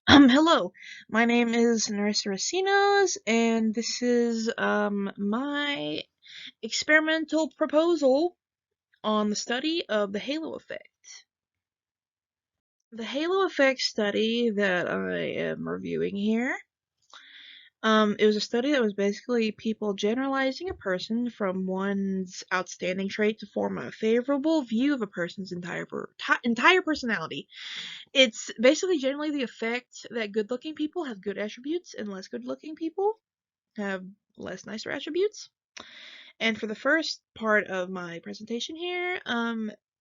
Hello, my name is NerissaRecinos, and this is my experimental proposal on the study of the halo effect. The halo effect study that I am reviewing here, it was a study that was basically people generalizing a person from one's outstanding trait to form a favorable view of a person's entire personality. It's basically generally the effect that good-looking people have good attributes and less good-looking people have less nicer attributes. And for the first part of my presentation here,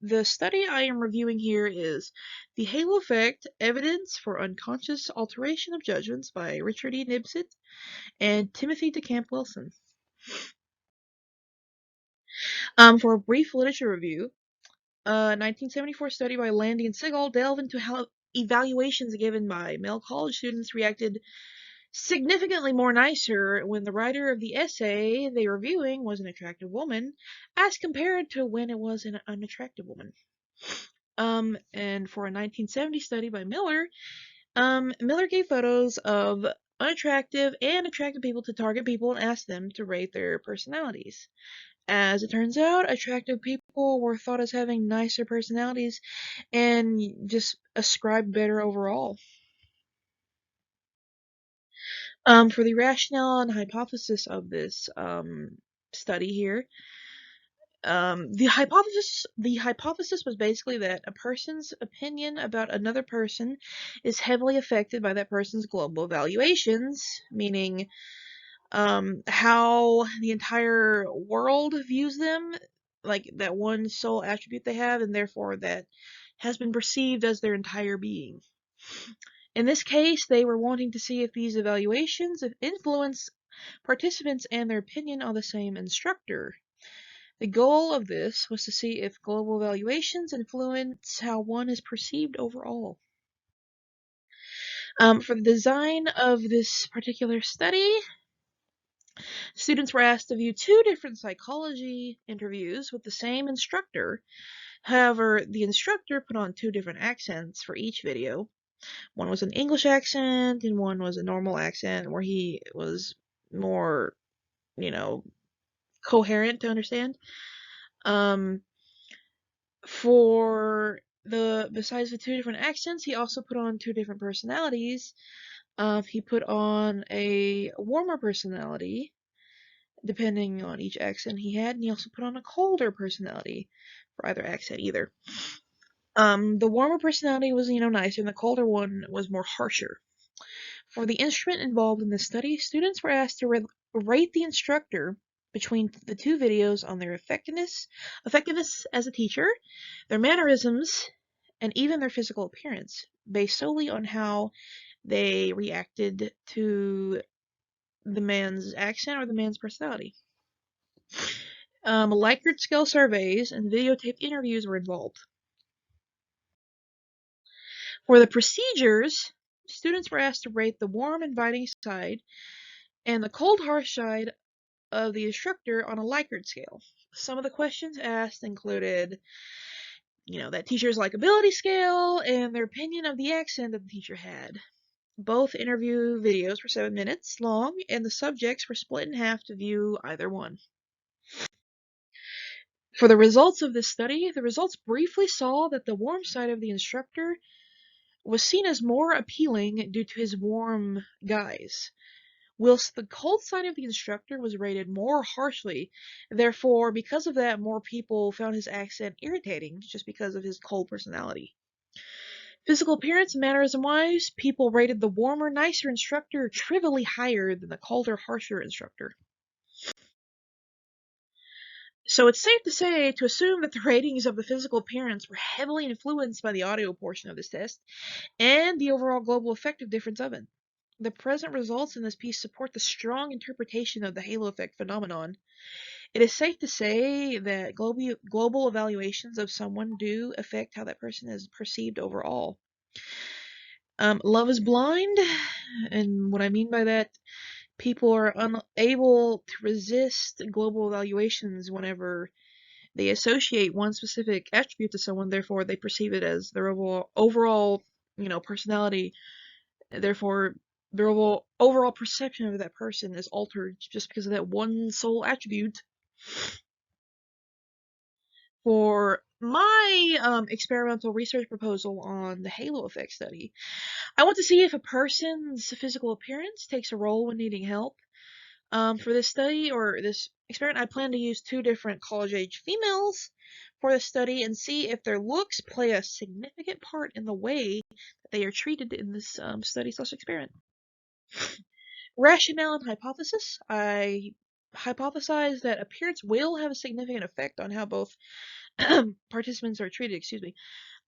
the study I am reviewing here is The Halo Effect, Evidence for Unconscious Alteration of Judgments by Richard E. Nibsit and Timothy DeCamp Wilson. For a brief literature review, a 1974 study by Landy and Segal delved into how evaluations given by male college students reacted significantly more nicer when the writer of the essay they were reviewing was an attractive woman, as compared to when it was an unattractive woman. And for a 1970 study by Miller, Miller gave photos of unattractive and attractive people to target people and asked them to rate their personalities. As it turns out, attractive people were thought as having nicer personalities and just ascribed better overall. For the rationale and hypothesis of this study here, the hypothesis was basically that a person's opinion about another person is heavily affected by that person's global evaluations, meaning how the entire world views them, like that one sole attribute they have, and therefore that has been perceived as their entire being. In this case, they were wanting to see if these evaluations influence participants and their opinion on the same instructor. The goal of this was to see if global evaluations influence how one is perceived overall. For the design of this particular study, students were asked to view two different psychology interviews with the same instructor. However, the instructor put on two different accents for each video. One was an English accent and one was a normal accent where he was more, coherent to understand. For besides the two different accents, he also put on two different personalities. He put on a warmer personality, depending on each accent he had, and he also put on a colder personality for either accent either. The warmer personality was, nicer, and the colder one was more harsher. For the instrument involved in this study, students were asked to rate the instructor between the two videos on their effectiveness as a teacher, their mannerisms, and even their physical appearance, based solely on how they reacted to the man's accent or the man's personality. Likert scale surveys and videotaped interviews were involved. For the procedures, students were asked to rate the warm, inviting side and the cold, harsh side of the instructor on a Likert scale. Some of the questions asked included, that teacher's likability scale and their opinion of the accent that the teacher had. Both interview videos were 7 minutes long, and the subjects were split in half to view either one. For the results of this study, the results briefly saw that the warm side of the instructor was seen as more appealing due to his warm guise, whilst the cold side of the instructor was rated more harshly. Therefore, because of that, more people found his accent irritating just because of his cold personality. Physical appearance and mannerism-wise, people rated the warmer, nicer instructor trivially higher than the colder, harsher instructor. So it's safe to assume that the ratings of the physical appearance were heavily influenced by the audio portion of this test and the overall global effective difference of it. The present results in this piece support the strong interpretation of the halo effect phenomenon. It is safe to say that global evaluations of someone do affect how that person is perceived overall. Love is blind, and what I mean by that, people are unable to resist global evaluations whenever they associate one specific attribute to someone, therefore they perceive it as their overall personality Therefore, their overall perception of that person is altered just because of that one sole attribute. For my experimental research proposal on the halo effect study, I want to see if a person's physical appearance takes a role when needing help. For this study or this experiment, I plan to use 2 different college-age females for the study and see if their looks play a significant part in the way that they are treated in this study/experiment. Rationale and hypothesis. I hypothesize that appearance will have a significant effect on how both participants are treated. Excuse me.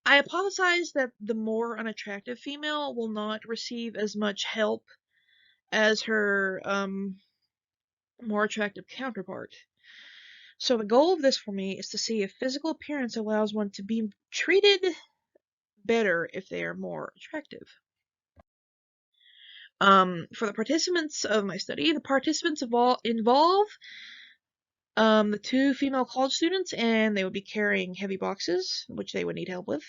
I hypothesize that the more unattractive female will not receive as much help as her more attractive counterpart. So the goal of this for me is to see if physical appearance allows one to be treated better if they are more attractive. For the participants of my study, the participants involve the 2 female college students, and they would be carrying heavy boxes, which they would need help with.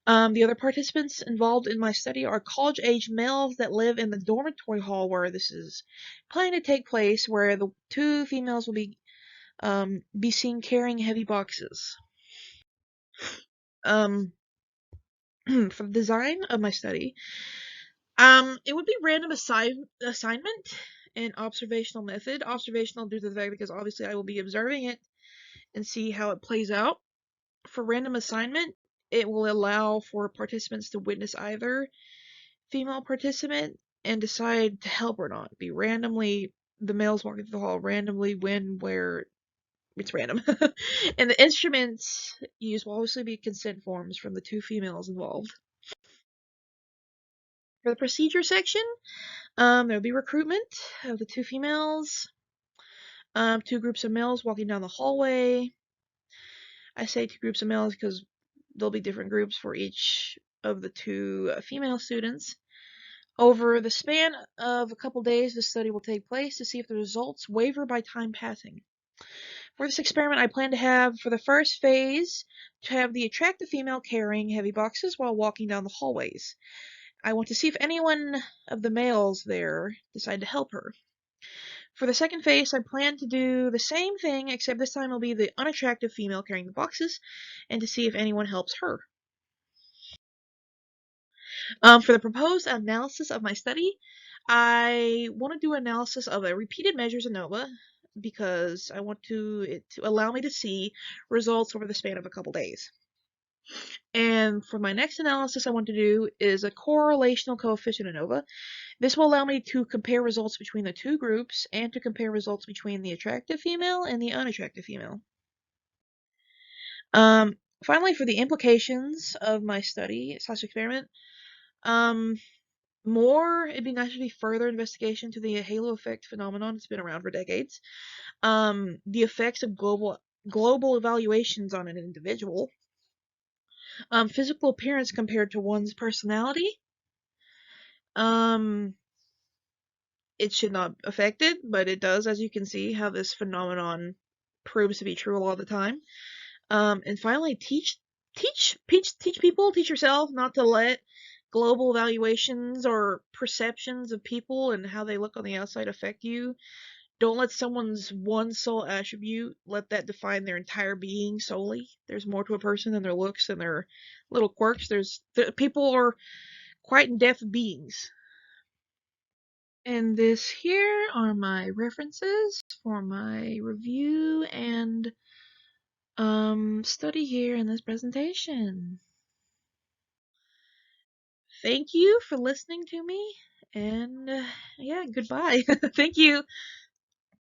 The other participants involved in my study are college-age males that live in the dormitory hall where this is planning to take place, where the 2 females will be seen carrying heavy boxes. For the design of my study, it would be random assignment and observational method. Observational due to the fact because obviously I will be observing it and see how it plays out. For random assignment, it will allow for participants to witness either female participant and decide to help or not. Be randomly, the males walking through the hall randomly, when, where, it's random. And the instruments used will obviously be consent forms from the 2 females involved. For the procedure section, there will be recruitment of the 2 females, 2 groups of males walking down the hallway. I say 2 groups of males because there'll be different groups for each of the 2 female students. Over the span of a couple days, the study will take place to see if the results waver by time passing. For this experiment, I plan to have, for the first phase, to have the attractive female carrying heavy boxes while walking down the hallways. I want to see if anyone of the males there decide to help her. For the second phase, I plan to do the same thing, except this time it'll be the unattractive female carrying the boxes, and to see if anyone helps her. For the proposed analysis of my study, I want to do analysis of the repeated measures ANOVA because I want it to allow me to see results over the span of a couple days. And for my next analysis I want to do is a correlational coefficient ANOVA. This will allow me to compare results between the 2 groups and to compare results between the attractive female and the unattractive female. Finally, for the implications of my study/experiment, it'd be nice to be further investigation to the halo effect phenomenon. It's been around for decades. The effects of global evaluations on an individual. Physical appearance compared to one's personality. It should not affect it, but it does, as you can see, how this phenomenon proves to be true a lot of the time. And finally, teach people, teach yourself not to let global evaluations or perceptions of people and how they look on the outside affect you. Don't let someone's one sole attribute let that define their entire being solely. There's more to a person than their looks and their little quirks. People are quite in-depth beings. And this here are my references for my review and study here in this presentation. Thank you for listening to me, and yeah, goodbye. Thank you.